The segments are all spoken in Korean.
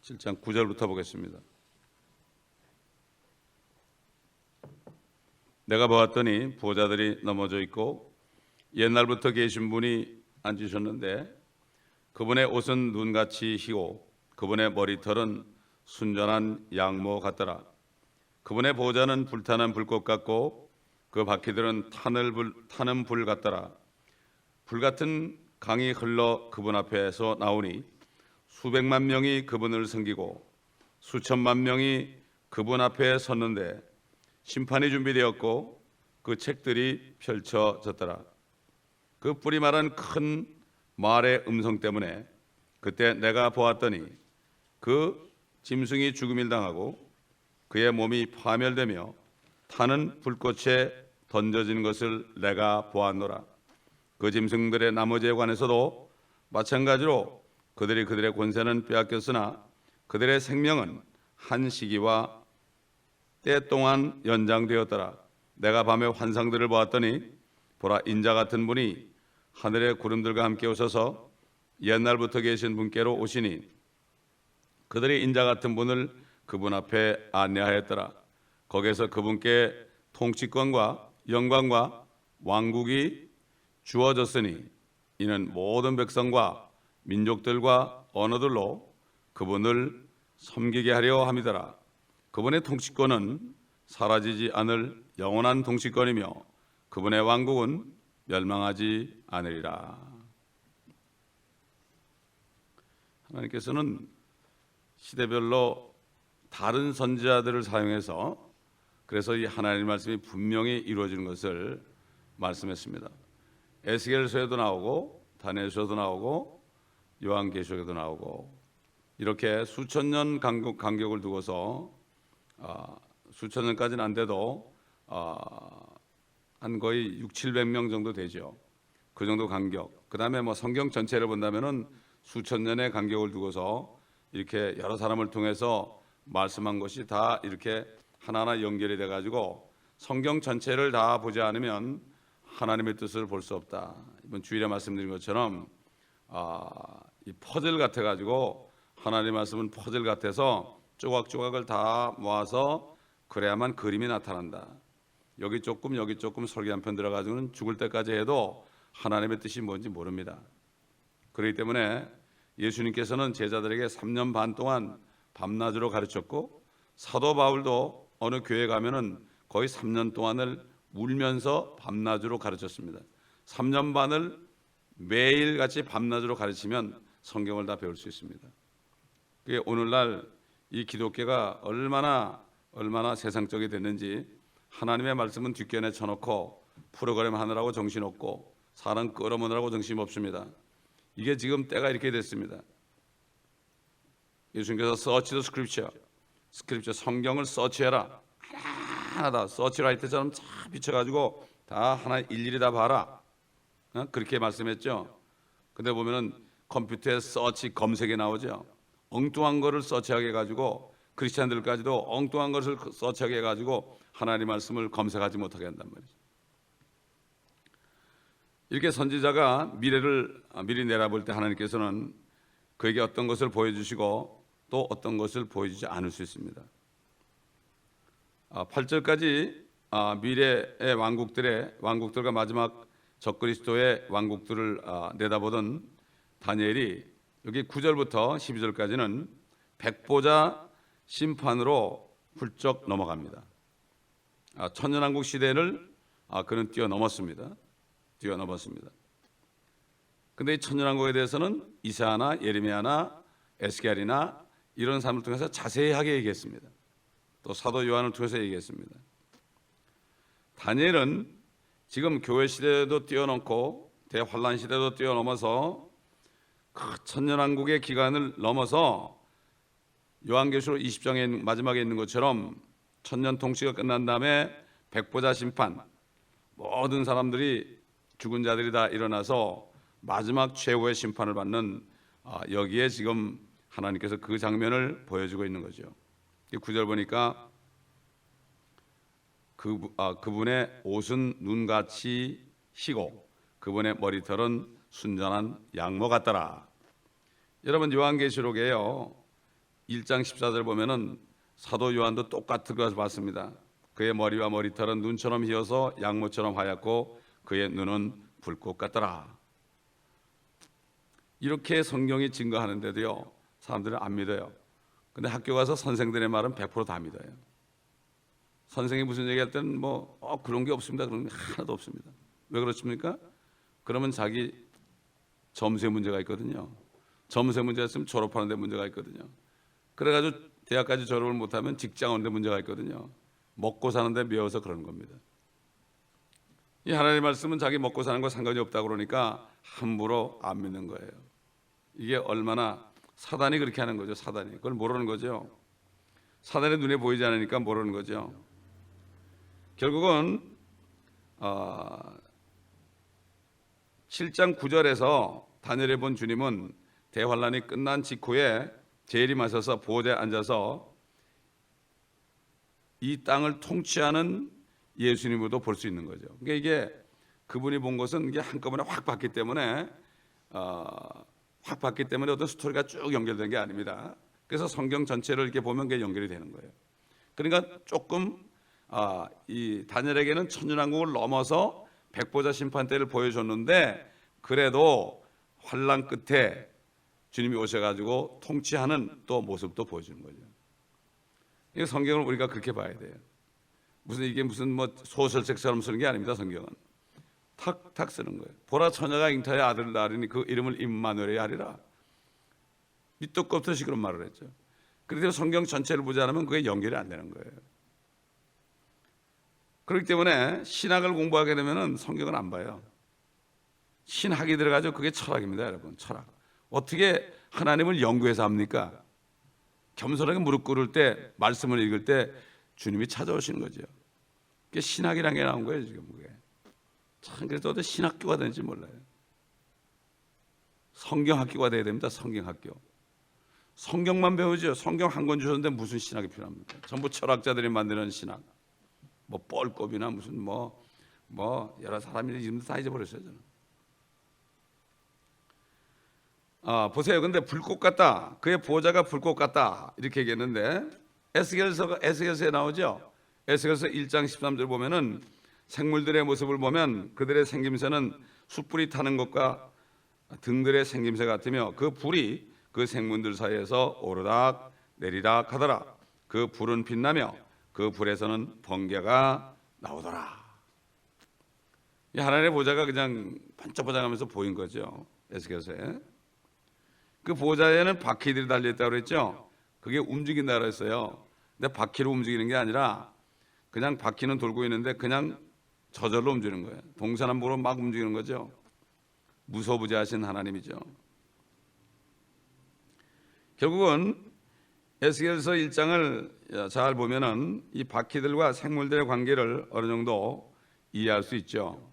7장 9절부터 보겠습니다. 내가 보았더니 보호자들이 넘어져 있고 옛날부터 계신 분이 앉으셨는데 그분의 옷은 눈같이 희고 그분의 머리털은 순전한 양모 같더라. 그분의 보호자는 불타는 불꽃 같고 그 바퀴들은 타는 불 같더라. 불 같은 강이 흘러 그분 앞에서 나오니 수백만 명이 그분을 섬기고 수천만 명이 그분 앞에 섰는데 심판이 준비되었고 그 책들이 펼쳐졌더라. 그 뿌리 마른 큰 말의 음성 때문에 그때 내가 보았더니 그 짐승이 죽음을 당하고 그의 몸이 파멸되며 타는 불꽃에 던져진 것을 내가 보았노라. 그 짐승들의 나머지에 관해서도 마찬가지로 그들의 권세는 빼앗겼으나 그들의 생명은 한 시기와 때 동안 연장되었더라. 내가 밤에 환상들을 보았더니 보라, 인자 같은 분이 하늘의 구름들과 함께 오셔서 옛날부터 계신 분께로 오시니 그들이 인자 같은 분을 그분 앞에 안내하였더라. 거기에서 그분께 통치권과 영광과 왕국이 주어졌으니 이는 모든 백성과 민족들과 언어들로 그분을 섬기게 하려 함이더라. 그분의 통치권은 사라지지 않을 영원한 통치권이며 그분의 왕국은 멸망하지 않으리라. 하나님께서는 시대별로 다른 선지자들을 사용해서 그래서 이 하나님의 말씀이 분명히 이루어지는 것을 말씀했습니다. 에스겔서에도 나오고 다니엘서에도 나오고 요한계시록에도 나오고 이렇게 수천 년 간격을 두고서 수천 년까지는 안 돼도 한 거의 600~700명 정도 되죠. 그 정도 간격. 그 다음에 뭐 성경 전체를 본다면은 수천 년의 간격을 두고서 이렇게 여러 사람을 통해서 말씀한 것이 다 이렇게 하나하나 연결이 돼가지고 성경 전체를 다 보지 않으면 하나님의 뜻을 볼 수 없다. 이번 주일에 말씀드린 것처럼 이 퍼즐 같아가지고 하나님의 말씀은 퍼즐 같아서 조각조각을 다 모아서 그래야만 그림이 나타난다. 여기 조금 여기 조금 설교 한 편 들어가지고는 죽을 때까지 해도 하나님의 뜻이 뭔지 모릅니다. 그렇기 때문에 예수님께서는 제자들에게 3년 반 동안 밤낮으로 가르쳤고 사도 바울도 어느 교회 가면은 거의 3년 동안을 울면서 밤낮으로 가르쳤습니다. 3년 반을 매일같이 밤낮으로 가르치면 성경을 다 배울 수 있습니다. 그게 오늘날 이 기독교가 얼마나 세상적이 됐는지 하나님의 말씀은 뒷견에 쳐놓고 프로그램 하느라고 정신없고 사람 끌어모으느라고 정신없습니다. 이게 지금 때가 이렇게 됐습니다. 예수님께서 search the scripture, 성경을 서치해라. 하나하나 다 서치라이트처럼 쫙 비춰가지고 다 하나 일일이 다 봐라. 그렇게 말씀했죠. 근데 보면은 컴퓨터에 서치 검색에 나오죠. 엉뚱한 거를 서치하게 해가지고 크리스찬들까지도 엉뚱한 것을 서치하게 해가지고 하나님의 말씀을 검색하지 못하게 한단 말이죠. 이렇게 선지자가 미래를 미리 내다볼 때 하나님께서는 그에게 어떤 것을 보여주시고 또 어떤 것을 보여주지 않을 수 있습니다. 8절까지 미래의 왕국들과 마지막 적그리스도의 왕국들을 내다보던 다니엘이 여기 9절부터 12절까지는 백보자 심판으로 훌쩍 넘어갑니다. 천년왕국 시대를 그는 뛰어넘었습니다. 근데 이 천년왕국에 대해서는 이사야나 예레미야나 에스겔이나 이런 사람을 통해서 자세하게 얘기했습니다. 또 사도 요한을 통해서 얘기했습니다. 다니엘은 지금 교회 시대도 뛰어넘고 대환란 시대도 뛰어넘어서 그 천년왕국의 기간을 넘어서 요한계시록 20장의 마지막에 있는 것처럼 천년 통치가 끝난 다음에 백보자 심판, 모든 사람들이 죽은 자들이 다 일어나서 마지막 최후의 심판을 받는 여기에 지금 하나님께서 그 장면을 보여주고 있는 거죠. 9절 보니까 그분의 옷은 눈같이 희고 그분의 머리털은 순전한 양모 같더라. 여러분 요한계시록에요 1장 14절 보면은 사도 요한도 똑같은 것을 봤습니다. 그의 머리와 머리털은 눈처럼 희어서 양모처럼 하얗고 그의 눈은 불꽃 같더라. 이렇게 성경이 증거하는데도요, 사람들은 안 믿어요. 근데 학교 가서 선생들의 말은 100%다 믿어요. 선생이 무슨 얘기할 때는 그런 게 없습니다. 그런 게 하나도 없습니다. 왜 그렇습니까? 그러면 자기 점수에 문제가 있거든요. 점수에 문제가 있으면 졸업하는 데 문제가 있거든요. 그래가지고 대학까지 졸업을 못하면 직장 오는 데 문제가 있거든요. 먹고 사는데 매워서 그러는 겁니다. 이 하나님의 말씀은 자기 먹고 사는 거 상관이 없다고 그러니까 함부로 안 믿는 거예요. 이게 얼마나 사단이 그렇게 하는 거죠. 사단이 그걸 모르는 거죠. 사단의 눈에 보이지 않으니까 모르는 거죠. 결국은 7장 9절에서 다니엘에 본 주님은 대환란이 끝난 직후에 재림하셔서 보좌에 앉아서 이 땅을 통치하는 예수님으로도 볼 수 있는 거죠. 그러니까 이게 그분이 본 것은 이게 한꺼번에 확 봤기 때문에 어떤 스토리가 쭉 연결된 게 아닙니다. 그래서 성경 전체를 이렇게 보면 그게 연결이 되는 거예요. 그러니까 조금 이 다니엘에게는 천년왕국을 넘어서 백보자 심판 때를 보여줬는데 그래도 환란 끝에 주님이 오셔가지고 통치하는 또 모습도 보여주는 거죠. 이 성경을 우리가 그렇게 봐야 돼요. 이게 무슨 소설책처럼 쓰는 게 아닙니다. 성경은 탁탁 쓰는 거예요. 보라 처녀가 잉타의 아들을 낳으니 그 이름을 임마누엘이 하리라. 밑도 끝도 없이 그런 말을 했죠. 그런데 성경 전체를 보지 않으면 그게 연결이 안 되는 거예요. 그렇기 때문에 신학을 공부하게 되면 성경을 안 봐요. 신학이 들어가죠. 그게 철학입니다, 여러분. 철학. 어떻게 하나님을 연구해서 합니까? 겸손하게 무릎 꿇을 때, 말씀을 읽을 때 주님이 찾아오시는 거죠. 그게 신학이라는 게 나온 거예요, 지금 그게. 참 그래서 어떤 신학교가 되는지 몰라요. 성경학교가 돼야 됩니다. 성경학교. 성경만 배우죠. 성경 한 권 주셨는데 무슨 신학이 필요합니까? 전부 철학자들이 만드는 신학. 뻘kop이나 무슨 여러 사람이 이름도 다 잊어버렸어요, 저는. 보세요. 근데 불꽃 같다. 그의 보좌가 불꽃 같다. 이렇게 얘기했는데 에스겔서에 나오죠. 에스겔서 1장 13절 보면은 생물들의 모습을 보면 그들의 생김새는 숯불이 타는 것과 등들의 생김새 같으며 그 불이 그 생물들 사이에서 오르락 내리락 하더라. 그 불은 빛나며 그 불에서는 번개가 나오더라. 이 하나님의 보좌가 그냥 반짝반짝하면서 보인 거죠. 에스겔서에. 그 보좌에는 바퀴들이 달려있다고 그랬죠. 그게 움직인다 그랬어요. 근데 바퀴로 움직이는 게 아니라 그냥 바퀴는 돌고 있는데 그냥 저절로 움직이는 거예요. 동서남북으로 막 움직이는 거죠. 무소부재하신 하나님이죠. 결국은 에스겔서 1장을 잘 보면은 이 바퀴들과 생물들의 관계를 어느 정도 이해할 수 있죠.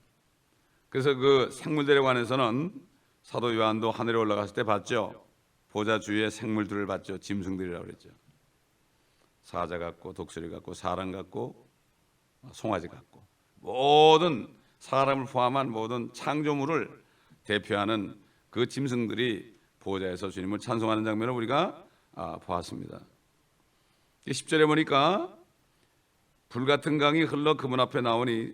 그래서 그 생물들에 관해서는 사도 요한도 하늘에 올라갔을 때 봤죠. 보좌 주위에 생물들을 봤죠. 짐승들이라고 그랬죠. 사자 같고 독수리 같고 사람 같고 송아지 같고 모든 사람을 포함한 모든 창조물을 대표하는 그 짐승들이 보좌에서 주님을 찬송하는 장면을 우리가 보았습니다. 10절에 보니까 불같은 강이 흘러 그분 앞에 나오니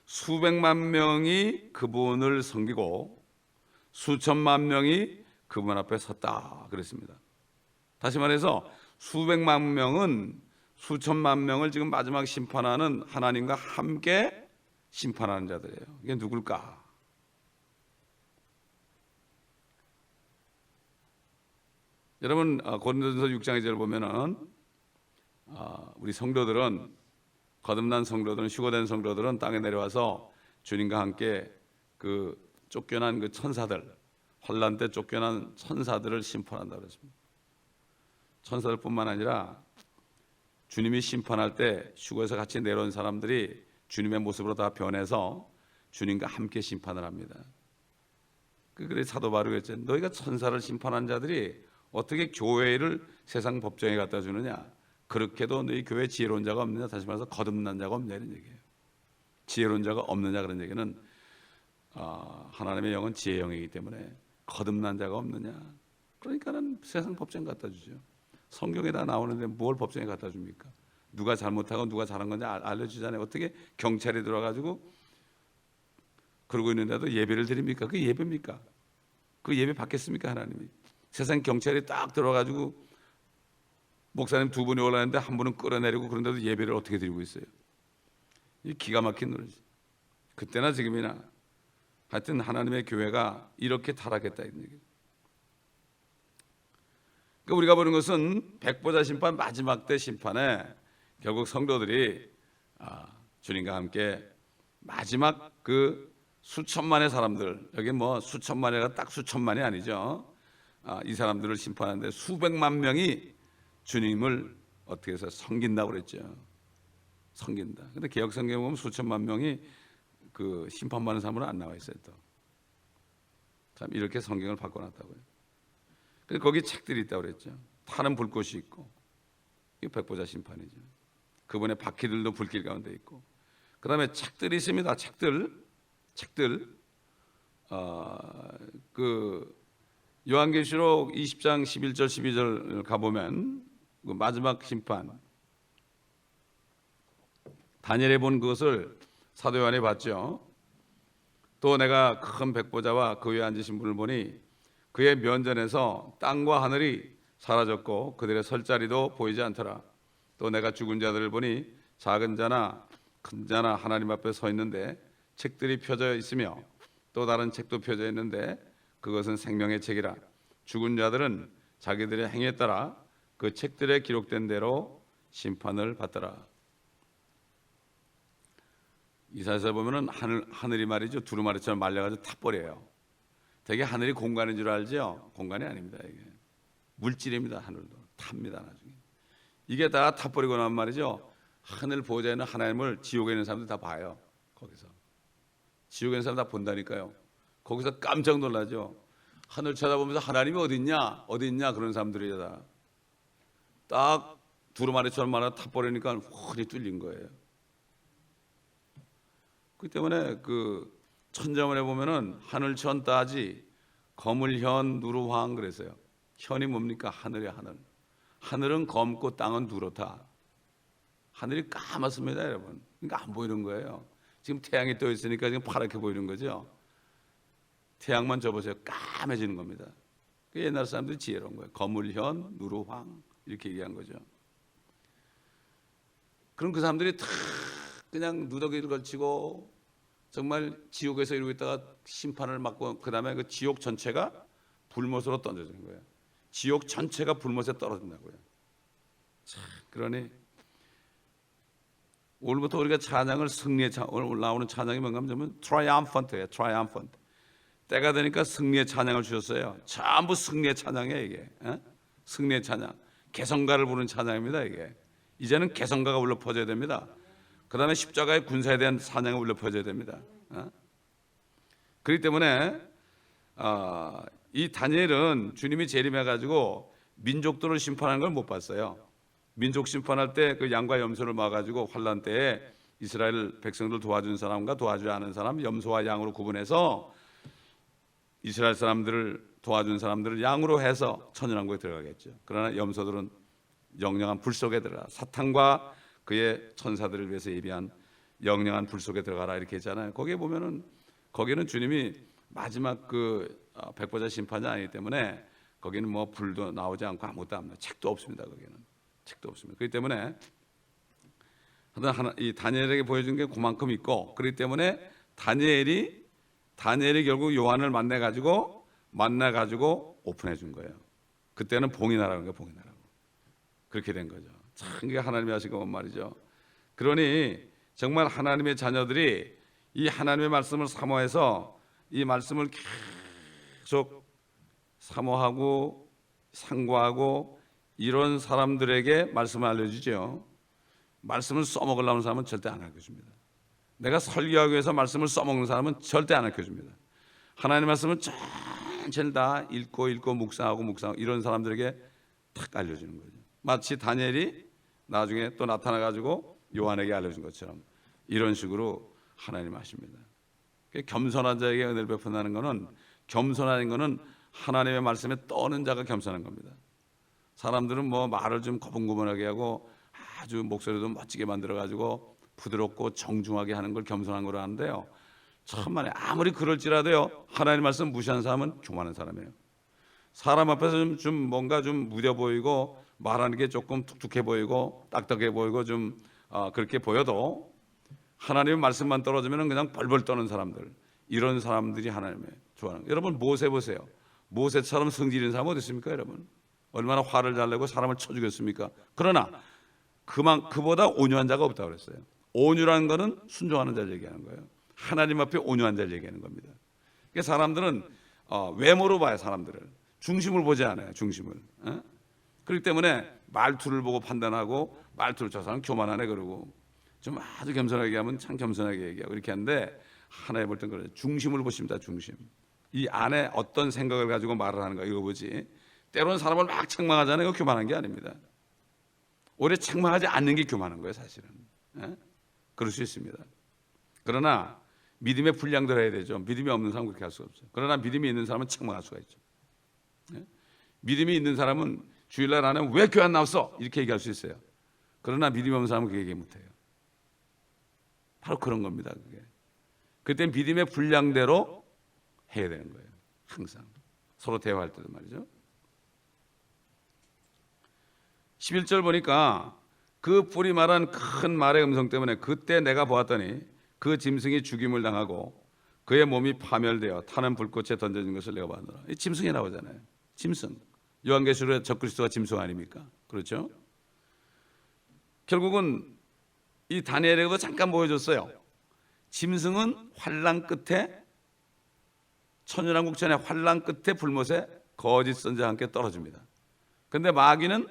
수백만 명이 그분을 섬기고 수천만 명이 그분 앞에 섰다 그랬습니다. 다시 말해서 수백만 명은 수천만 명을 지금 마지막 심판하는 하나님과 함께 심판하는 자들이에요. 이게 누굴까? 여러분 고린도전서 6장 2절 보면은 우리 성도들은 거듭난 성도들은 휴거된 성도들은 땅에 내려와서 주님과 함께 그 쫓겨난 그 천사들 환란 때 쫓겨난 천사들을 심판한다 그랬습니다. 천사들뿐만 아니라 주님이 심판할 때 휴거에서 같이 내려온 사람들이 주님의 모습으로 다 변해서 주님과 함께 심판을 합니다. 그래 사도 바울이 했죠. 너희가 천사를 심판한 자들이 어떻게 교회를 세상 법정에 갖다 주느냐? 그렇게도 너희 교회에 지혜로운 자가 없느냐? 다시 말해서 거듭난 자가 없느냐 이런 얘기예요. 지혜로운 자가 없느냐 그런 얘기는 하나님의 영은 지혜의 영이기 때문에 거듭난 자가 없느냐? 그러니까는 세상 법정 갖다 주죠. 성경에 다 나오는데 뭘 법정에 갖다 줍니까? 누가 잘못하고 누가 잘한 건지 알려주잖아요. 어떻게 경찰이 들어가지고 그러고 있는데도 예배를 드립니까? 그게 예배입니까? 그 예배 받겠습니까? 하나님이 세상 경찰이 딱 들어가지고 목사님 두 분이 올라왔는데 한 분은 끌어내리고 그런데도 예배를 어떻게 드리고 있어요? 이 기가 막힌 노릇이죠. 그때나 지금이나 하여튼 하나님의 교회가 이렇게 타락했다 이런 얘기죠. 그러니까 우리가 보는 것은 백보자 심판 마지막 때 심판에 결국 성도들이 주님과 함께 마지막 그 수천만의 사람들, 여기 뭐 수천만이가 딱 수천만이 아니죠. 이 사람들을 심판하는데 수백만 명이 주님을 어떻게 해서 섬긴다고 그랬죠. 섬긴다. 근데 개역 성경에 보면 수천만 명이 그 심판받는 사람으로 안 나와 있어요. 또 참 이렇게 성경을 바꿔놨다고요. 근데 거기 책들이 있다고 그랬죠. 타는 불꽃이 있고, 이게 백보자 심판이죠. 그분의 바퀴들도 불길 가운데 있고, 그 다음에 책들이 있습니다. 책들. 그 요한계시록 20장 11절 12절 가보면 그 마지막 심판 다니엘이 본 그것을 사도 요한이 봤죠. 또 내가 큰 백보자와 그 위에 앉으신 분을 보니 그의 면전에서 땅과 하늘이 사라졌고 그들의 설 자리도 보이지 않더라. 또 내가 죽은 자들을 보니 작은 자나 큰 자나 하나님 앞에 서 있는데 책들이 펴져 있으며 또 다른 책도 펴져 있는데 그것은 생명의 책이라. 죽은 자들은 자기들의 행위에 따라 그 책들에 기록된 대로 심판을 받더라. 이사야서 보면은 하늘이 말이죠, 두루마리처럼 말려가지고 타버려요. 되게 하늘이 공간인 줄 알죠? 공간이 아닙니다. 이게 물질입니다. 하늘도 탑니다. 나중에 이게 다 타버리고 나면 말이죠, 하늘 보호자에 있는 하나님을 지옥에 있는 사람들 다 봐요. 거기서 지옥에 있는 사람 다 본다니까요. 거기서 깜짝 놀라죠. 하늘 쳐다보면서 하나님이 어디 있냐 그런 사람들이 딱 두루마리처럼 말아 타버리니까 훤히 뚫린 거예요. 그렇기 때문에 그 천자문에 보면은 하늘천 따지 거물현 누루황 그랬어요. 현이 뭡니까? 하늘이야. 하늘은 검고 땅은 누렇다. 하늘이 까맣습니다, 여러분. 그러니까 안 보이는 거예요. 지금 태양이 떠 있으니까 지금 파랗게 보이는 거죠. 태양만 접으세요, 까매지는 겁니다. 옛날 사람들이 지혜로운 거예요. 거물현 누루황 이렇게 얘기한 거죠. 그럼 그 사람들이 다 그냥 누더기를 걸치고 정말 지옥에서 이러고 있다가 심판을 받고 그 다음에 그 지옥 전체가 불못으로 던져지는 거예요. 지옥 전체가 불못에 떨어진다고요. 자, 그러니 오늘부터 우리가 찬양을 승리의 오늘 나오는 찬양이 뭔가 하면 트라이엄펀트예요. 트라이엄펀트. 때가 되니까 승리의 찬양을 주셨어요. 전부 승리의 찬양이에요. 이게 승리의 찬양. 개성가를 부르는 찬양입니다. 이게 이제는 개성가가 울려 퍼져야 됩니다. 그 다음에 십자가의 군사에 대한 찬양이 울려 퍼져야 됩니다. 그렇기 때문에 이 다니엘은 주님이 재림해가지고 민족들을 심판하는 걸 못 봤어요. 민족 심판할 때 그 양과 염소를 막아가지고 환란 때에 이스라엘 백성들 도와준 사람과 도와주지 않은 사람, 염소와 양으로 구분해서 이스라엘 사람들을 도와준 사람들을 양으로 해서 천연왕국에 들어가겠죠. 그러나 염소들은 영영한 불 속에 들어가 사탄과 그의 천사들을 위해서 예비한 영영한 불 속에 들어가라 이렇게 했잖아요. 거기에 보면은 거기는 주님이 마지막 그 백보자 심판이 아니기 때문에 거기는 뭐 불도 나오지 않고 아무것도 없습니다. 책도 없습니다. 거기는 책도 없습니다. 그렇기 때문에 이 다니엘에게 보여준 게 그만큼 있고, 그렇기 때문에 다니엘이 결국 요한을 만나가지고 오픈해 준 거예요. 그때는 봉인하라는 거예요. 봉인하라고. 그렇게 된 거죠. 참 이게 하나님이 하신 건 말이죠. 그러니 정말 하나님의 자녀들이 이 하나님의 말씀을 사모해서 이 말씀을 계속 사모하고 상고하고 이런 사람들에게 말씀을 알려주죠. 말씀을 써먹으려는 사람은 절대 안 알려줍니다. 내가 설교하기 위해서 말씀을 써먹는 사람은 절대 안 알려줍니다. 하나님의 말씀을 전체를 다 읽고 묵상하고 이런 사람들에게 탁 알려주는 거죠. 마치 다니엘이 나중에 또 나타나가지고 요한에게 알려준 것처럼 이런 식으로 하나님 하십니다. 겸손한 자에게 은혜를 베푼다는 것은 겸손한 것은 하나님의 말씀에 떠는 자가 겸손한 겁니다. 사람들은 뭐 말을 좀 거분거분하게 하고 아주 목소리도 멋지게 만들어 가지고 부드럽고 정중하게 하는 걸 겸손한 거로 하는데요. 참만에 아무리 그럴지라도요, 하나님 말씀 무시하는 사람은 교만한 사람이에요. 사람 앞에서 좀 뭔가 좀 무뎌 보이고 말하는 게 조금 툭툭해 보이고 딱딱해 보이고 좀 그렇게 보여도 하나님의 말씀만 떨어지면 그냥 벌벌 떠는 사람들, 이런 사람들이 하나님의 좋아하는. 여러분 모세 보세요. 모세처럼 성질 있는 사람 어디 있습니까, 여러분? 얼마나 화를 잘 내고 사람을 쳐 죽였습니까? 그러나 그보다 온유한 자가 없다고 그랬어요. 온유라는 거는 순종하는 자를 얘기하는 거예요. 하나님 앞에 온유한 자를 얘기하는 겁니다. 그러니까 사람들은 외모로 봐요. 사람들을 중심을 보지 않아요. 중심을. 그렇기 때문에 말투를 보고 판단하고, 말투를 저 사람 교만하네 그러고, 좀 아주 겸손하게 얘기하면 참 겸손하게 얘기하고 이렇게 하는데, 하나님 볼 땐 그래요. 중심을 보십니다. 중심. 이 안에 어떤 생각을 가지고 말을 하는 거, 이거 보지. 때로는 사람을 막 책망하잖아요. 이거 교만한 게 아닙니다. 오히려 책망하지 않는 게 교만한 거예요, 사실은. 그럴 수 있습니다. 그러나 믿음의 분량대로 해야 되죠. 믿음이 없는 사람은 그렇게 할 수가 없어요. 그러나 믿음이 있는 사람은 책망할 수가 있죠. 믿음이 있는 사람은 주일날 나는 왜 교회 안 나왔어? 이렇게 얘기할 수 있어요. 그러나 믿음이 없는 사람은 그렇게 얘기 못해요. 바로 그런 겁니다. 그게. 그때 믿음의 분량대로 해야 되는 거예요. 항상 서로 대화할 때도 말이죠. 11절 보니까 그 뿔이 말한 큰 말의 음성 때문에 그때 내가 보았더니 그 짐승이 죽임을 당하고 그의 몸이 파멸되어 타는 불꽃에 던져진 것을 내가 봤노라. 이 짐승이 나오잖아요. 짐승. 요한계시록에 적그리스도가 짐승 아닙니까? 그렇죠? 결국은 이 다니엘에게도 잠깐 보여줬어요. 짐승은 환난 끝에, 천연왕국 전에 환난 끝에 불못에 거짓 선지자와 함께 떨어집니다. 그런데 마귀는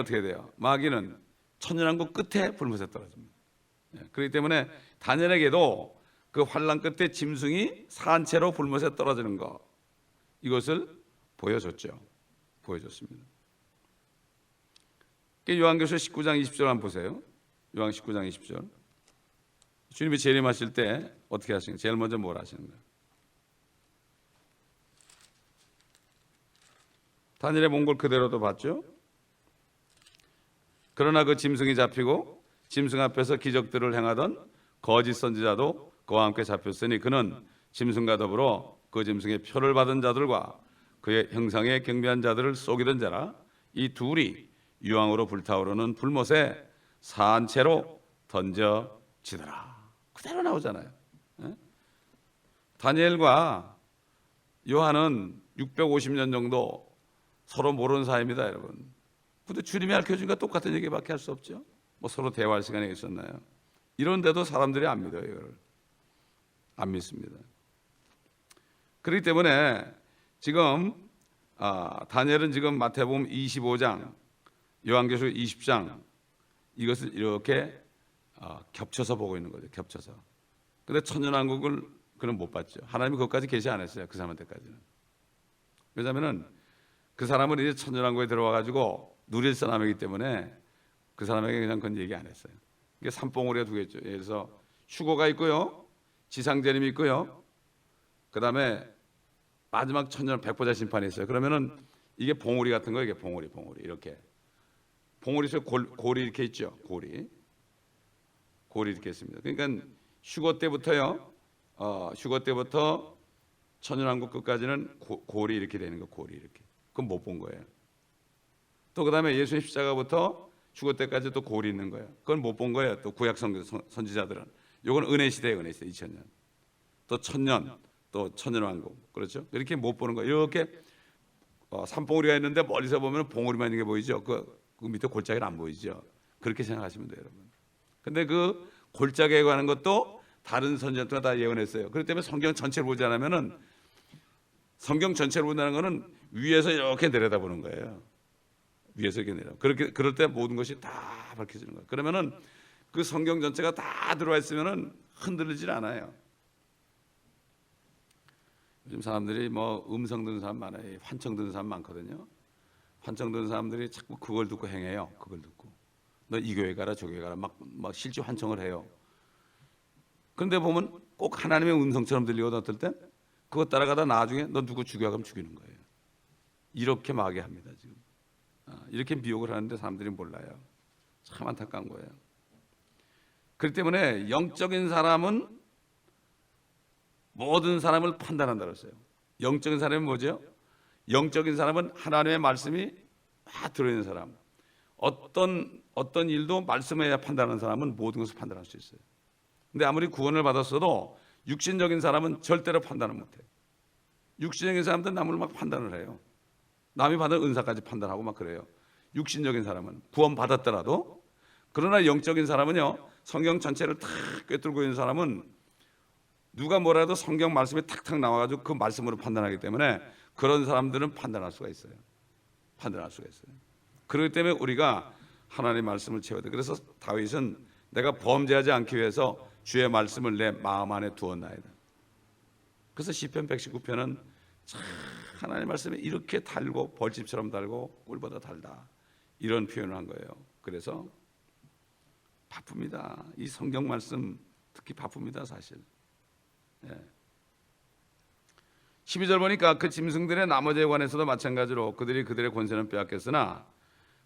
어떻게 돼요? 마귀는 천연왕국 끝에 불못에 떨어집니다. 그렇기 때문에 다니엘에게도 그 환난 끝에 짐승이 산채로 불못에 떨어지는 것, 이것을 보여줬습니다. 요한계시록 19장 20절 한번 보세요. 요한 19장 20절. 주님이 재림하실 때 어떻게 하시는 거예요? 제일 먼저 뭘 하시는 거예요? 다니엘의 본 걸 그대로도 봤죠. 그러나 그 짐승이 잡히고 짐승 앞에서 기적들을 행하던 거짓 선지자도 그와 함께 잡혔으니 그는 짐승과 더불어 그 짐승의 표를 받은 자들과 그의 형상에 경배한 자들을 속이던 자라. 이 둘이 유황으로 불타오르는 불못에 산채로 던져지더라. 그대로 나오잖아요. 다니엘과 요한은 650년 정도 서로 모르는 사이입니다, 여러분. 근데 주님이 알려주니까 똑같은 얘기밖에 할 수 없죠. 뭐 서로 대화할 시간이 있었나요? 이런데도 사람들이 안 믿어요. 이걸 안 믿습니다. 그렇기 때문에 지금 다니엘은 지금 마태복음 25장, 요한계시록 20장 이것을 이렇게 겹쳐서 보고 있는 거죠. 겹쳐서. 근데 천연왕국을 그는 못 봤죠. 하나님이 그것까지 계시 안 했어요. 그 사람한테까지는. 왜냐하면은 그 사람은 이제 천연왕국에 들어와 가지고 누릴 사람이기 때문에 그 사람에게 그냥 그건 얘기 안 했어요. 이게 산봉우리가 두 개죠. 그래서 휴거가 있고요, 지상재림이 있고요, 그 다음에 마지막 천년 백보자 심판이 있어요. 그러면은 이게 봉우리 같은 거예요. 이게 봉우리 이렇게 봉우리에서 골이 이렇게 있죠. 골이 이렇게 있습니다. 그러니까 휴거 때부터요, 휴거 때부터 천년왕국 끝까지는 골이 이렇게 되는 거, 골이 이렇게. 그건 못 본 거예요. 또 그 다음에 예수님 십자가부터 휴거 때까지 또 골이 있는 거예요. 그건 못 본 거예요. 또 구약 선지자들은. 이건 은혜 시대예요. 은혜 시대 2000년. 또 1000년, 또 천년왕국. 그렇죠? 이렇게 못 보는 거예요. 이렇게 산봉우리가 있는데 멀리서 보면 봉우리만 있는 게 보이죠. 그 밑에 골짜기는 안 보이죠. 그렇게 생각하시면 돼요, 여러분. 근데 그 골짜기에 관한 것도 다른 선지자들은 다 예언했어요. 그렇기 때문에 성경 전체를 보지 않으면은, 성경 전체를 본다는 거는 위에서 이렇게 내려다보는 거예요. 위에서 이렇게 내려. 그럴 때 모든 것이 다 밝혀지는 거예요. 그러면은 그 성경 전체가 다 들어와 있으면은 흔들리질 않아요. 요즘 사람들이 뭐 음성 듣는 사람 많아요. 환청 듣는 사람 많거든요. 환청 듣는 사람들이 자꾸 그걸 듣고 행해요. 그걸 듣고 너 이 교회 가라 저 교회 가라 막 실제 환청을 해요. 그런데 보면 꼭 하나님의 음성처럼 들리거든. 어떨 땐 그거 따라가다 나중에 너 누구 죽여 가면 죽이는 거예요. 이렇게 마귀합니다. 지금 이렇게 미혹을 하는데 사람들이 몰라요. 참 안타까운 거예요. 그렇기 때문에 영적인 사람은 모든 사람을 판단한다 그랬어요. 영적인 사람이 뭐죠? 영적인 사람은 하나님의 말씀이 다 들어있는 사람. 어떤 일도 말씀해야 판단하는 사람은 모든 것을 판단할 수 있어요. 근데 아무리 구원을 받았어도 육신적인 사람은 절대로 판단을 못해요. 육신적인 사람들은 남을 막 판단을 해요. 남이 받은 은사까지 판단하고 막 그래요. 육신적인 사람은 구원 받았더라도. 그러나 영적인 사람은요, 성경 전체를 탁 꿰뚫고 있는 사람은 누가 뭐라도 성경 말씀이 탁탁 나와가지고 그 말씀으로 판단하기 때문에 그런 사람들은 판단할 수가 있어요. 판단할 수가 있어요. 그렇기 때문에 우리가 하나님의 말씀을 채워야 돼요. 그래서 다윗은 내가 범죄하지 않기 위해서 주의 말씀을 내 마음 안에 두었나이다. 그래서 시편 119편은 참 하나님의 말씀이 이렇게 달고 벌집처럼 달고 꿀보다 달다, 이런 표현을 한 거예요. 그래서 바쁩니다. 이 성경 말씀 특히 바쁩니다, 사실. 12절 보니까 그 짐승들의 나머지에 관해서도 마찬가지로 그들이 그들의 권세는 빼앗겼으나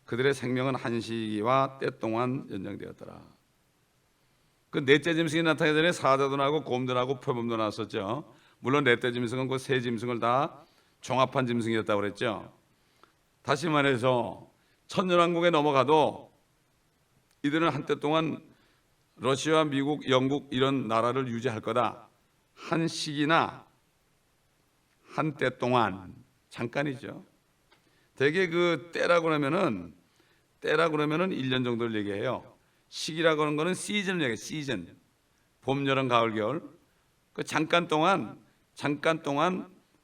그들의 생명은 한시기와 때 동안 연장되었더라. 그 넷째 짐승이 나타나기 전에 사자도 나고 곰도 나고 표범도 나왔었죠. 물론 넷째 짐승은 그 세 짐승을 다 종합한 짐승이었다고 그랬죠. 다시 말해서 천년왕국에 넘어가도 이들은 한때 동안 러시아, 미국, 영국 이런 나라를 유지할 거다. 한 시기나 한때 동안, 잠깐이죠. 대개 그 때라고 그러면은 1년 정도를 얘기해요. 시기라고 하는 거는 시즌을 얘기해요. 시즌. 봄, 여름, 가을, 겨울. 그 잠깐 동안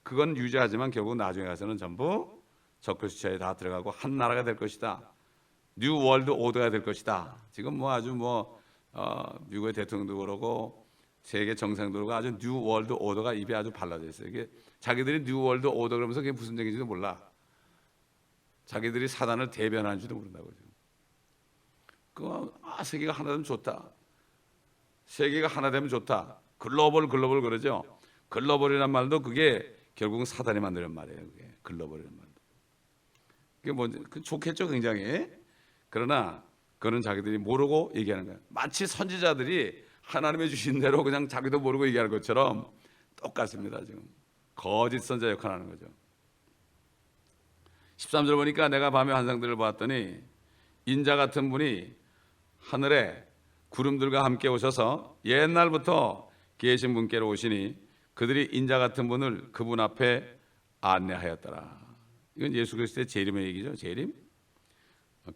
그건 유지하지만 결국 나중에 가서는 전부 적그리스도에 다 들어가고 한 나라가 될 것이다. 뉴 월드 오더가 될 것이다. 지금 뭐 아주 미국의 대통령도 그러고 세계 정상도 그러고 아주 뉴 월드 오더가 입에 아주 발라져 있어요. 이게 자기들이 뉴 월드 오더 그러면서 그게 무슨 얘기인지도 몰라. 자기들이 사단을 대변하는지도 모른다고. 세계가 하나 되면 좋다. 세계가 하나 되면 좋다. 글로벌 그러죠. 글로벌이란 말도 그게 결국은 사단이 만드는 말이에요. 그게 글로벌이란 말도. 그게 뭐 좋겠죠, 굉장히. 그러나 그거는 자기들이 모르고 얘기하는 거예요. 마치 선지자들이 하나님의 주신 대로 그냥 자기도 모르고 얘기하는 것처럼 똑같습니다. 지금 거짓 선자 역할을 하는 거죠. 13절 보니까 내가 밤에 환상들을 보았더니 인자 같은 분이 하늘에 구름들과 함께 오셔서 옛날부터 계신 분께로 오시니 그들이 인자 같은 분을 그분 앞에 안내하였더라. 이건 예수 그리스도의 재림의 얘기죠. 재림.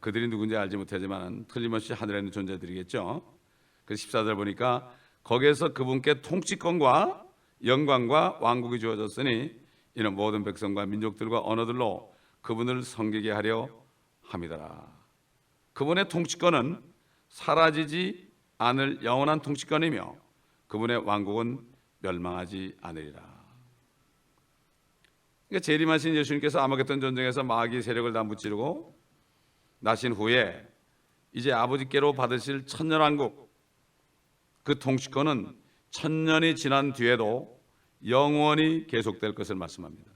그들이 누군지 알지 못하지만 틀림없이 하늘에 있는 존재들이겠죠. 그래서 14절 보니까 거기에서 그분께 통치권과 영광과 왕국이 주어졌으니 이는 모든 백성과 민족들과 언어들로 그분을 섬기게 하려 함이더라. 그분의 통치권은 사라지지 않을 영원한 통치권이며 그분의 왕국은 멸망하지 않으리라. 그러니까 재림하신 예수님께서 아마겟돈 전쟁에서 마귀 세력을 다 무찌르고 나신 후에 이제 아버지께로 받으실 천년왕국, 그 통치권은 천년이 지난 뒤에도 영원히 계속될 것을 말씀합니다.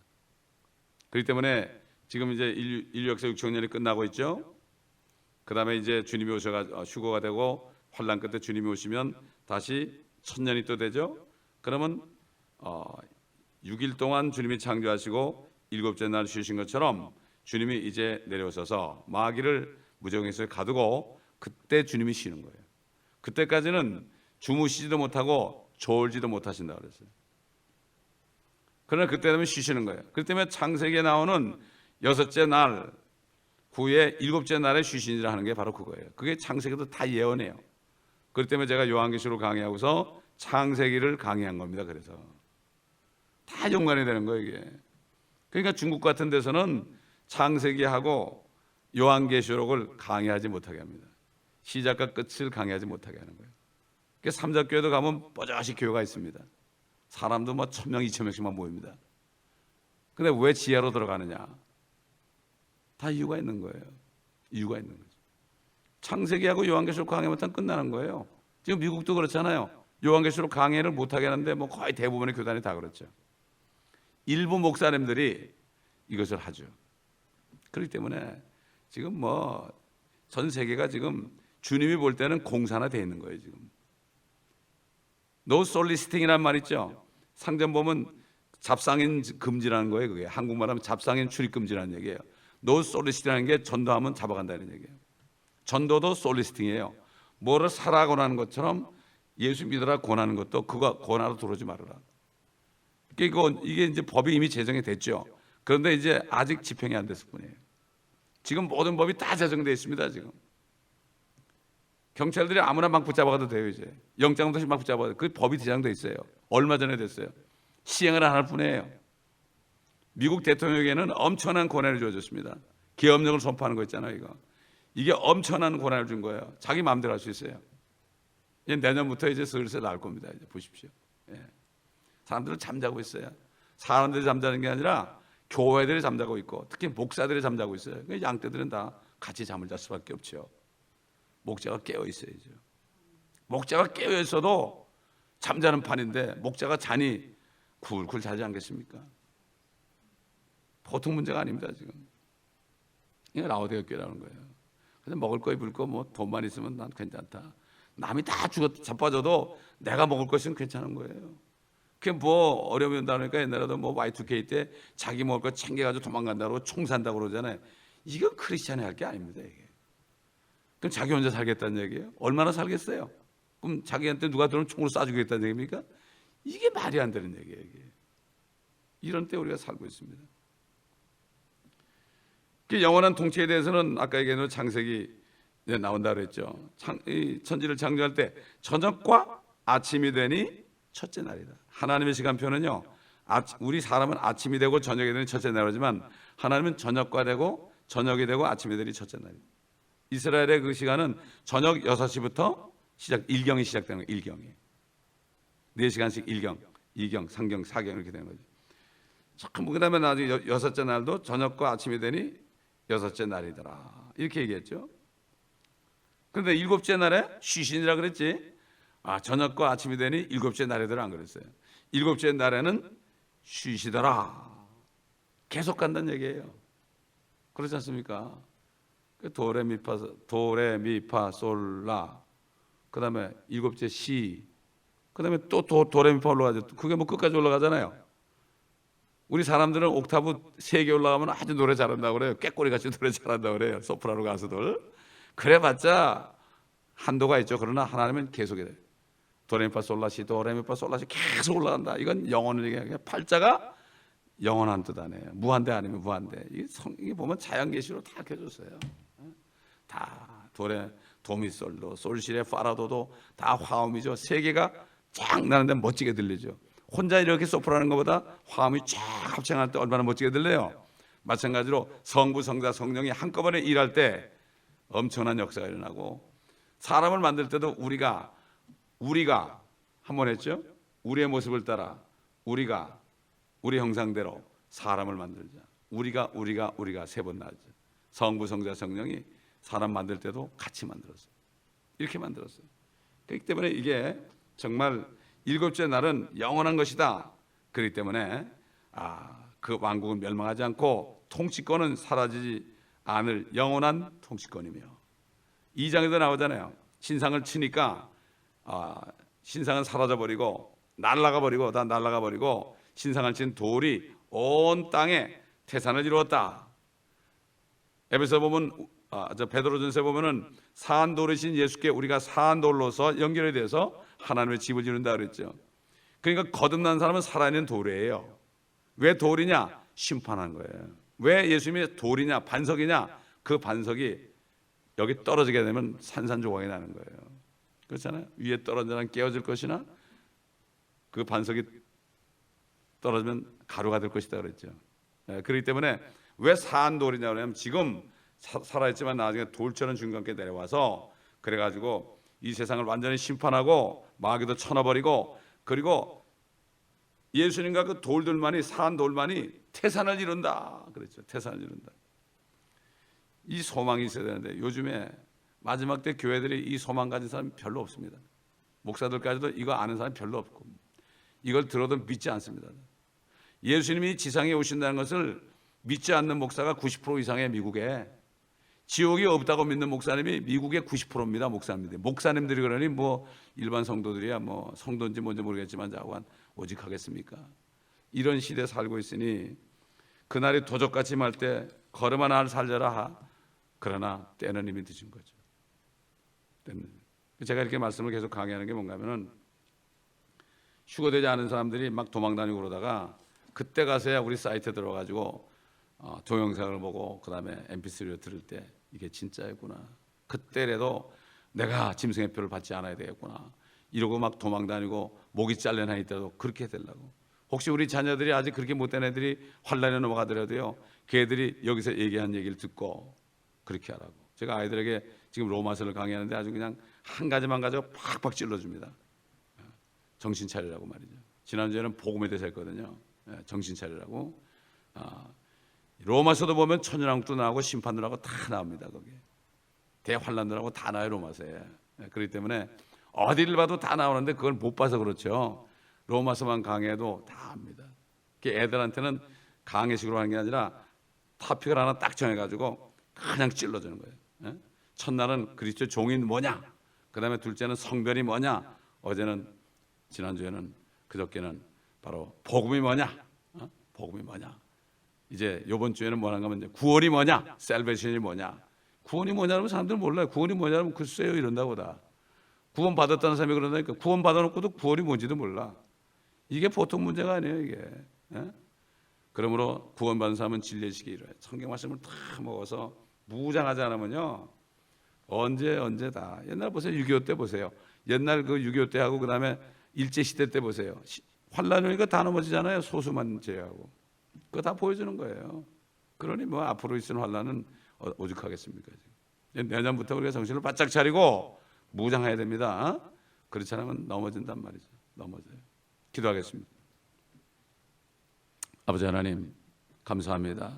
그렇기 때문에 지금 이제 인류 역사 6천년이 끝나고 있죠. 그 다음에 이제 주님이 오셔가 휴거가 되고 환란 끝에 주님이 오시면 다시 천년이 또 되죠. 그러면 6일 동안 주님이 창조하시고 7째 날 쉬신 것처럼 주님이 이제 내려오셔서 마귀를 무정에서 가두고 그때 주님이 쉬는 거예요. 그때까지는 주무시지도 못하고 졸지도 못하신다 그랬어요. 그러나 그때 되면 쉬시는 거예요. 그렇기 때문에 창세기에 나오는 6째 날 후에 7째 날에 쉬시니라 하는 게 바로 그거예요. 그게 창세기도 다 예언해요. 그렇기 때문에 제가 요한계시록 강의하고서 창세기를 강의한 겁니다. 그래서 다 연관이 되는 거예요, 이게. 그러니까 중국 같은 데서는 창세기하고 요한계시록을 강의하지 못하게 합니다. 시작과 끝을 강의하지 못하게 하는 거예요. 그러니까 삼자교회도 가면 뽀짝이 교회가 있습니다. 사람도 뭐 1000명, 2000명씩만 모입니다. 근데 왜 지하로 들어가느냐? 다 이유가 있는 거예요. 이유가 있는 거죠. 창세기하고 요한계시록 강의 못하면 끝나는 거예요. 지금 미국도 그렇잖아요. 요한계시록 강의를 못하게 하는데 뭐 거의 대부분의 교단이 다 그렇죠. 일부 목사님들이 이것을 하죠. 그렇기 때문에 지금 뭐 전 세계가 지금 주님이 볼 때는 공산화되어 있는 거예요. 지금 노 솔리스팅이란 말 있죠. 상점 보면 잡상인 금지라는 거예요. 그게 한국말하면 잡상인 출입 금지라는 얘기예요. 노 솔리스팅이라는 게 전도하면 잡아간다는 얘기예요. 전도도 솔리스팅이에요. 뭐를 사라 권하는 것처럼 예수 믿으라 권하는 것도 그거 권하러 들어오지 말아라. 이게 이제 법이 이미 제정이 됐죠. 그런데 이제 아직 집행이 안 됐을 뿐이에요. 지금 모든 법이 다 제정되어 있습니다. 지금 경찰들이 아무나 막 붙잡아가도 돼요. 이제 영장도 없이 막 붙잡아도 그 법이 제정되어 있어요. 얼마 전에 됐어요. 시행을 안 할 뿐이에요. 미국 대통령에게는 엄청난 권한을 주어졌습니다. 계엄령을 선포하는 거 있잖아요. 이게 엄청난 권한을 준 거예요. 자기 마음대로 할 수 있어요. 이제 내년부터 이제 슬슬 나올 겁니다. 이제 보십시오. 예. 사람들은 잠자고 있어요. 사람들이 잠자는 게 아니라 교회들이 잠자고 있고 특히 목사들이 잠자고 있어요. 양떼들은 다 같이 잠을 잘 수밖에 없죠. 목자가 깨어 있어야죠. 목자가 깨어 있어도 잠자는 판인데 목자가 자니 굴굴 자지 않겠습니까? 보통 문제가 아닙니다. 지금 이게 라오디게아 교회라는 거예요. 그래서 먹을 거 입을 거 뭐 돈만 있으면 난 괜찮다. 남이 다 자빠져도 내가 먹을 것은 괜찮은 거예요. 그게 뭐 어려움이 온다니까 옛날에도 뭐 Y2K 때 자기 먹을 거 챙겨가지고 도망간다고 총 산다고 그러잖아요. 이거 크리스찬이 할 게 아닙니다. 이게. 그럼 자기 혼자 살겠다는 얘기예요? 얼마나 살겠어요? 그럼 자기한테 누가 들어오면 총으로 쏴주겠다는 얘기입니까? 이게 말이 안 되는 얘기예요. 이게. 이런 때 우리가 살고 있습니다. 영원한 통치에 대해서는 아까 얘기한 창세기 나온다 그랬죠. 이 천지를 창조할 때 저녁과 아침이 되니 첫째 날이다. 하나님의 시간표는요, 우리 사람은 아침이 되고 저녁이 되니 첫째 날이지만 하나님은 저녁과 되고 저녁이 되고 아침이 되니 첫째 날이다. 이스라엘의 그 시간은 저녁 6시부터 일경이 시작되는 거예요. 일경이 4시간씩 일경, 2경, 3경, 4경 이렇게 되는 거죠. 전부 그다음에 나중에 여섯째 날도 저녁과 아침이 되니 여섯째 날이더라 이렇게 얘기했죠. 그런데 일곱째 날에 쉬신이라 그랬지. 저녁과 아침이 되니 일곱째 날이더라 안 그랬어요. 일곱째 날에는 쉬시더라. 계속 간다는 얘기예요. 그렇지 않습니까? 도레미파 솔라 그다음에 일곱째 시 그다음에 또 도레미파 올라가죠. 그게 뭐 끝까지 올라가잖아요. 우리 사람들은 옥타브 3개 올라가면 아주 노래 잘한다고 그래요. 꾀꼬리같이 노래 잘한다고 그래요. 소프라노 가수들. 그래봤자 한도가 있죠. 그러나 하나님은 계속해 돼요. 도레미파 솔라시 도레미파 솔라시 계속 올라간다. 이건 영원을 얘기해요. 팔자가 영원한 뜻 아니에요. 무한대 아니면 무한대. 이게 보면 자연계시로 다 켜줬어요. 다 도미솔도 솔시레 파라도도 다 화음이죠. 3개가 쫙 나는데 멋지게 들리죠. 혼자 이렇게 소프라는 것보다 화음이 쫙 합창할 때 얼마나 멋지게 들려요. 마찬가지로 성부 성자 성령이 한꺼번에 일할 때 엄청난 역사가 일어나고 사람을 만들 때도 우리가 한번 했죠. 우리의 모습을 따라 우리가 우리 형상대로 사람을 만들자. 우리가 3번 나왔죠. 성부 성자 성령이 사람 만들 때도 같이 만들었어요. 이렇게 만들었어요. 그렇기 때문에 이게 정말 일곱째 날은 영원한 것이다. 그렇기 때문에 그 왕국은 멸망하지 않고 통치권은 사라지지 않을 영원한 통치권이며 2장에도 나오잖아요. 신상을 치니까 신상은 사라져버리고 다 날아가버리고 신상을 친 돌이 온 땅에 태산을 이루었다. 에베소 보면 베드로전서에 보면은 산돌이신 예수께 우리가 산돌로서 연결이 돼서 하나님의 집을 지른다 그랬죠. 그러니까 거듭난 사람은 살아있는 돌이에요. 왜 돌이냐? 심판한 거예요. 왜 예수님이 돌이냐? 반석이냐? 그 반석이 여기 떨어지게 되면 산산조각이 나는 거예요. 그렇잖아요. 위에 떨어지면 깨어질 것이나 그 반석이 떨어지면 가루가 될 것이다 그랬죠. 그렇기 때문에 왜 산돌이냐 그러냐면 지금 살아있지만 나중에 돌처럼 중간께 내려와서 그래가지고 이 세상을 완전히 심판하고 마귀도 쳐놔버리고 그리고 예수님과 그 돌들만이 산돌만이 태산을 이룬다 그랬죠. 태산을 이룬다. 이 소망이 있어야 되는데 요즘에 마지막 때 교회들이 이 소망 가진 사람이 별로 없습니다. 목사들까지도 이거 아는 사람이 별로 없고 이걸 들어도 믿지 않습니다. 예수님이 지상에 오신다는 것을 믿지 않는 목사가 90% 이상의 미국에. 지옥이 없다고 믿는 목사님이 미국의 90%입니다. 목사님들이 그러니 뭐 일반 성도들이야 뭐 성도인지 뭔지 모르겠지만 자관 오직 하겠습니까? 이런 시대에 살고 있으니 그날이 도적같이 말 때 걸음 하나 살려라. 그러나 때는 이미 늦은 거죠. 제가 이렇게 말씀을 계속 강의하는 게 뭔가 하면은 휴거되지 않은 사람들이 막 도망다니고 그러다가 그때 가서야 우리 사이트에 들어가지고 동영상을 보고 그 다음에 mp3로 들을 때 이게 진짜였구나. 그때라도 내가 짐승의 표를 받지 않아야 되겠구나. 이러고 막 도망다니고 목이 잘려나 있더라도 그렇게 되려고. 혹시 우리 자녀들이 아직 그렇게 못된 애들이 환란에 넘어가더라도요, 걔들이 여기서 얘기한 얘기를 듣고 그렇게 하라고. 제가 아이들에게 지금 로마서를 강의하는데 아주 그냥 한 가지만 가지고 팍팍 찔러줍니다. 정신 차리라고 말이죠. 지난주에는 복음에 대해서 했거든요. 정신 차리라고. 로마서도 보면 천연왕국도 나오고 심판도 나오고 다 나옵니다. 거기에 대환란도 나오고 다 나와요. 로마서에. 그렇기 때문에 어디를 봐도 다 나오는데 그걸 못 봐서 그렇죠. 로마서만 강의해도 다 합니다. 애들한테는 강의식으로 하는 게 아니라 토픽을 하나 딱 정해가지고 그냥 찔러주는 거예요. 첫날은 그리스도 종인 뭐냐, 그 다음에 둘째는 성별이 뭐냐, 지난주에는 그저께는 바로 복음이 뭐냐, 복음이 뭐냐. 이제 이번 주에는 뭐라고 하면 이제 구원이 뭐냐, 셀베이션이 뭐냐. 구원이 뭐냐면 사람들은 몰라요. 구원이 뭐냐면 글쎄요 이런다고 다. 구원 받았다는 사람이 그런다니까. 구원 받아놓고도 구원이 뭔지도 몰라. 이게 보통 문제가 아니에요 이게. 그러므로 구원받은 사람은 진리의식에 이르러요. 성경 말씀을 다 먹어서 무장하지 않으면요 언제 다. 옛날 보세요. 6.25 때 보세요. 옛날 그 6.25 때 하고 그 다음에 일제시대 때 보세요. 환란 오니까 다 넘어지잖아요. 소수만 제외하고. 그거 다 보여주는 거예요. 그러니 뭐 앞으로 있을 환란은 오죽하겠습니까? 내년부터 우리가 정신을 바짝 차리고 무장해야 됩니다. 그렇지 않으면 넘어진단 말이죠. 넘어져요. 기도하겠습니다. 아버지 하나님 감사합니다.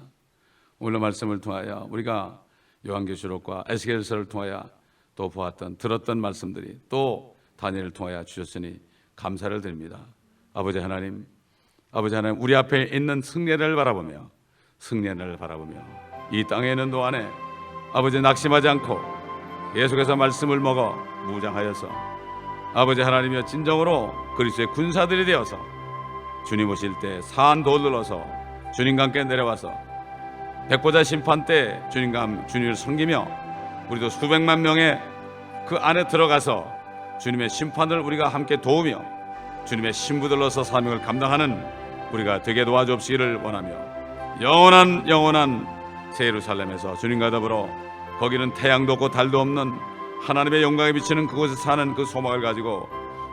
오늘 말씀을 통하여 우리가 요한계시록과 에스겔서를 통하여 또 보았던 들었던 말씀들이 또 다니엘을 통하여 주셨으니 감사를 드립니다. 아버지 하나님 우리 앞에 있는 승리를 바라보며 이 땅에 있는 동안에 아버지 낙심하지 않고 계속해서 말씀을 먹어 무장하여서 아버지 하나님이여 진정으로 그리스도의 군사들이 되어서 주님 오실 때 산 돌들어서 주님과 함께 내려와서 백보자 심판 때 주님을 섬기며 우리도 수백만 명의 그 안에 들어가서 주님의 심판을 우리가 함께 도우며 주님의 신부들로서 사명을 감당하는 우리가 되게 도와주옵시기를 원하며 영원한 새 예루살렘에서 주님과 더불어 거기는 태양도 없고 달도 없는 하나님의 영광에 비치는 그곳에 사는 그 소망을 가지고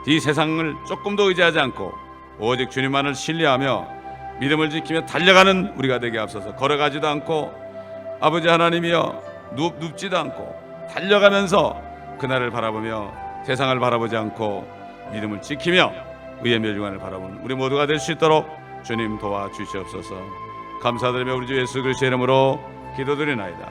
이 세상을 조금도 의지하지 않고 오직 주님만을 신뢰하며 믿음을 지키며 달려가는 우리가 되게 앞서서 걸어가지도 않고 아버지 하나님이여 눕지도 않고 달려가면서 그날을 바라보며 세상을 바라보지 않고 믿음을 지키며 의의 멸류관을 바라보는 우리 모두가 될 수 있도록 주님 도와주시옵소서. 감사드리며 우리 주 예수 그리스도의 이름으로 기도드리나이다.